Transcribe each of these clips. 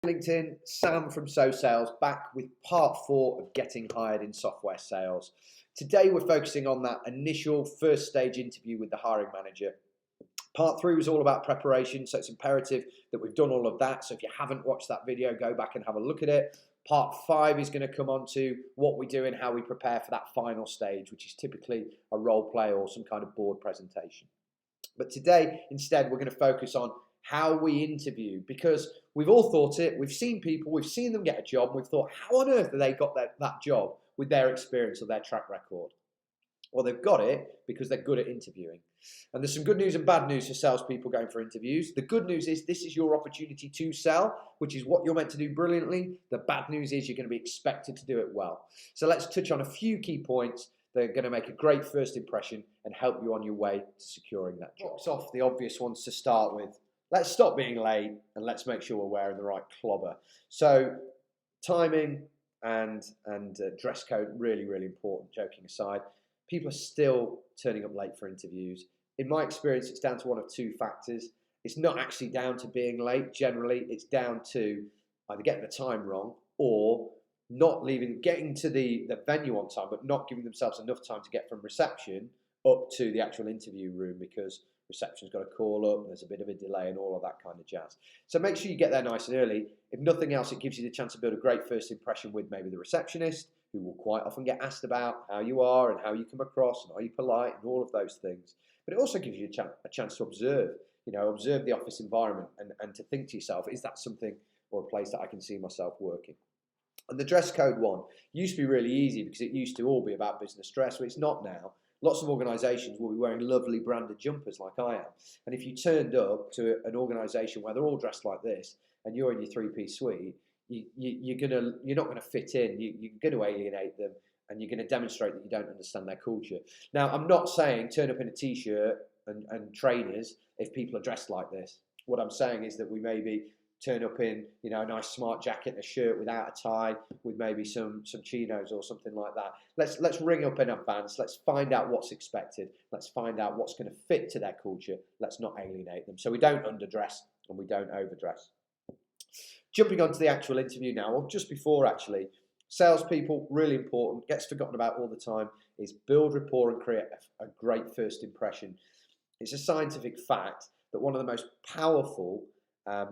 LinkedIn, Sam from So Sales, back with part 4 of getting hired in software sales. Today we're focusing on that initial first stage interview with the hiring manager. Part 3 was all about preparation, so it's imperative that we've done all of that. So if you haven't watched that video, go back and have a look at it. Part 5 is going to come on to what we do and how we prepare for that final stage, which is typically a role play or some kind of board presentation. But today, instead, we're going to focus on how we interview, because we've all thought it, we've seen people, we've seen them get a job, and we've thought, how on earth have they got that job with their experience or their track record? Well, they've got it because they're good at interviewing. And there's some good news and bad news for salespeople going for interviews. The good news is this is your opportunity to sell, which is what you're meant to do brilliantly. The bad news is you're going to be expected to do it well. So let's touch on a few key points that are going to make a great first impression and help you on your way to securing that job. Box off the obvious ones to start with. Let's stop being late and let's make sure we're wearing the right clobber. So timing and dress code, really, really important, joking aside. People are still turning up late for interviews. In my experience, it's down to one of two factors. It's not actually down to being late. Generally, it's down to either getting the time wrong or not getting to the venue on time, but not giving themselves enough time to get from reception up to the actual interview room, because reception's got to call up, there's a bit of a delay and all of that kind of jazz. So make sure you get there nice and early. If nothing else, it gives you the chance to build a great first impression with maybe the receptionist, who will quite often get asked about how you are and how you come across and are you polite and all of those things. But it also gives you a chance to observe the office environment and to think to yourself, is that something or a place that I can see myself working? And the dress code one used to be really easy because it used to all be about business dress, but it's not now. Lots of organisations will be wearing lovely branded jumpers like I am. And if you turned up to an organisation where they're all dressed like this and you're in your three-piece suite, you're not going to fit in. You're going to alienate them, and you're going to demonstrate that you don't understand their culture. Now, I'm not saying turn up in a t-shirt and trainers if people are dressed like this. What I'm saying is that we maybe turn up in a nice smart jacket and a shirt without a tie, with maybe some chinos or something like that. Let's ring up in advance. Let's find out what's expected. Let's find out what's going to fit to their culture. Let's not alienate them. So we don't underdress and we don't overdress. Jumping onto the actual interview now, or just before actually, salespeople, really important, gets forgotten about all the time, is build rapport and create a great first impression. It's a scientific fact that one of the most powerful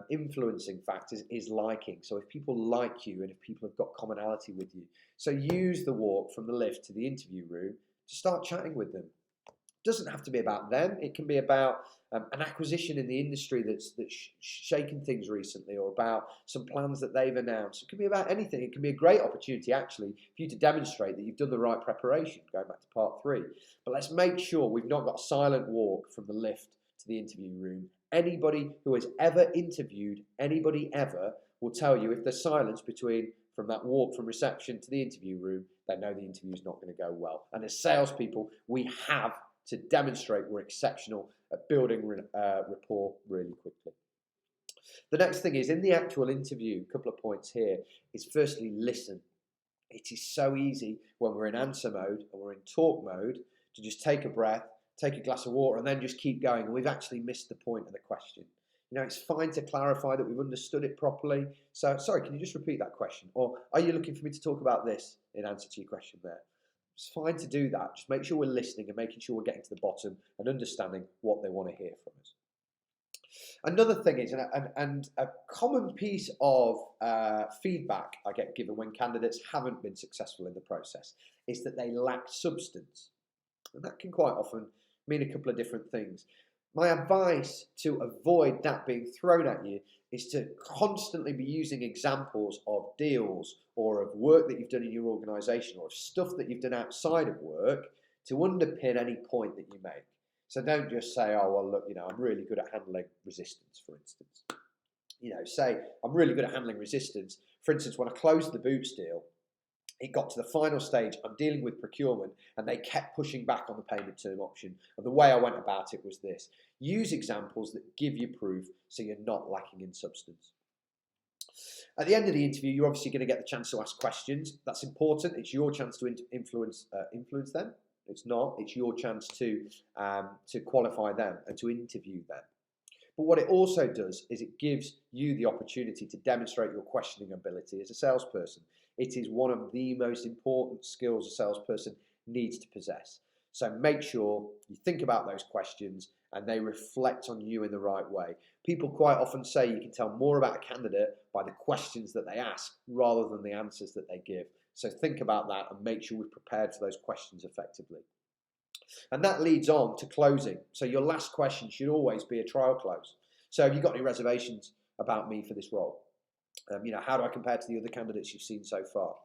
influencing factors is liking. So if people like you and if people have got commonality with you, so use the walk from the lift to the interview room to start chatting with them. It doesn't have to be about them. It can be about an acquisition in the industry that's shaken things recently, or about some plans that they've announced. It can be about anything. It can be a great opportunity actually for you to demonstrate that you've done the right preparation, going back to part 3. But let's make sure we've not got a silent walk from the lift to the interview room. Anybody who has ever interviewed anybody ever will tell you if there's silence from that walk from reception to the interview room, they know the interview is not going to go well. And as salespeople, we have to demonstrate we're exceptional at building rapport really quickly. The next thing is, in the actual interview, a couple of points here, is firstly, listen. It is so easy when we're in answer mode and we're in talk mode to just take a breath, take a glass of water, and then just keep going. And we've actually missed the point of the question. It's fine to clarify that we've understood it properly. So, sorry, can you just repeat that question? Or are you looking for me to talk about this in answer to your question there? It's fine to do that. Just make sure we're listening and making sure we're getting to the bottom and understanding what they want to hear from us. Another thing is, and a common piece of feedback I get given when candidates haven't been successful in the process, is that they lack substance. And that can quite often mean a couple of different things. My advice to avoid that being thrown at you is to constantly be using examples of deals or of work that you've done in your organisation or of stuff that you've done outside of work to underpin any point that you make. So don't just say, oh, well, look, I'm really good at handling resistance, for instance. Say, I'm really good at handling resistance. For instance, when I closed the Boots deal, it got to the final stage. I'm dealing with procurement and they kept pushing back on the payment term option. And the way I went about it was this. Use examples that give you proof so you're not lacking in substance. At the end of the interview, you're obviously going to get the chance to ask questions. That's important. It's your chance to influence them. It's not. It's your chance to qualify them and to interview them. But what it also does is it gives you the opportunity to demonstrate your questioning ability as a salesperson. It is one of the most important skills a salesperson needs to possess. So make sure you think about those questions and they reflect on you in the right way. People quite often say you can tell more about a candidate by the questions that they ask rather than the answers that they give. So think about that and make sure we're prepared for those questions effectively. And that leads on to closing. So your last question should always be a trial close. So have you got any reservations about me for this role? How do I compare to the other candidates you've seen so far?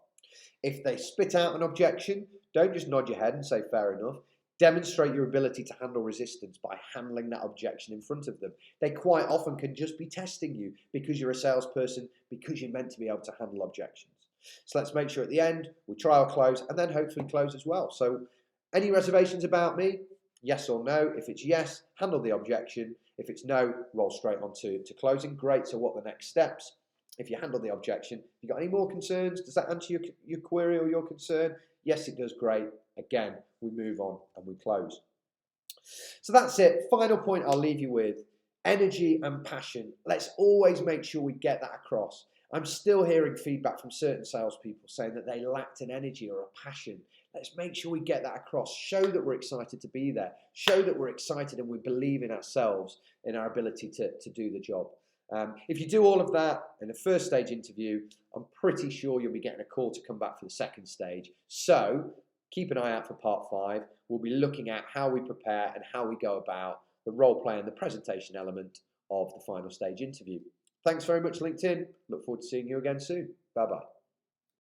If they spit out an objection, don't just nod your head and say fair enough. Demonstrate your ability to handle resistance by handling that objection in front of them. They quite often can just be testing you because you're a salesperson, because you're meant to be able to handle objections. So let's make sure at the end we trial close and then hopefully close as well. So any reservations about me? Yes or no? If it's yes, handle the objection. If it's no, roll straight on to closing. Great, so what are the next steps? If you handle the objection, have you got any more concerns? Does that answer your query or your concern? Yes, it does. Great. Again, we move on and we close. So that's it. Final point I'll leave you with. Energy and passion. Let's always make sure we get that across. I'm still hearing feedback from certain salespeople saying that they lacked an energy or a passion. Let's make sure we get that across. Show that we're excited to be there. Show that we're excited and we believe in ourselves, in our ability to do the job. If you do all of that in the first stage interview, I'm pretty sure you'll be getting a call to come back for the second stage. So keep an eye out for part 5. We'll be looking at how we prepare and how we go about the role play and the presentation element of the final stage interview. Thanks very much, LinkedIn. Look forward to seeing you again soon. Bye-bye.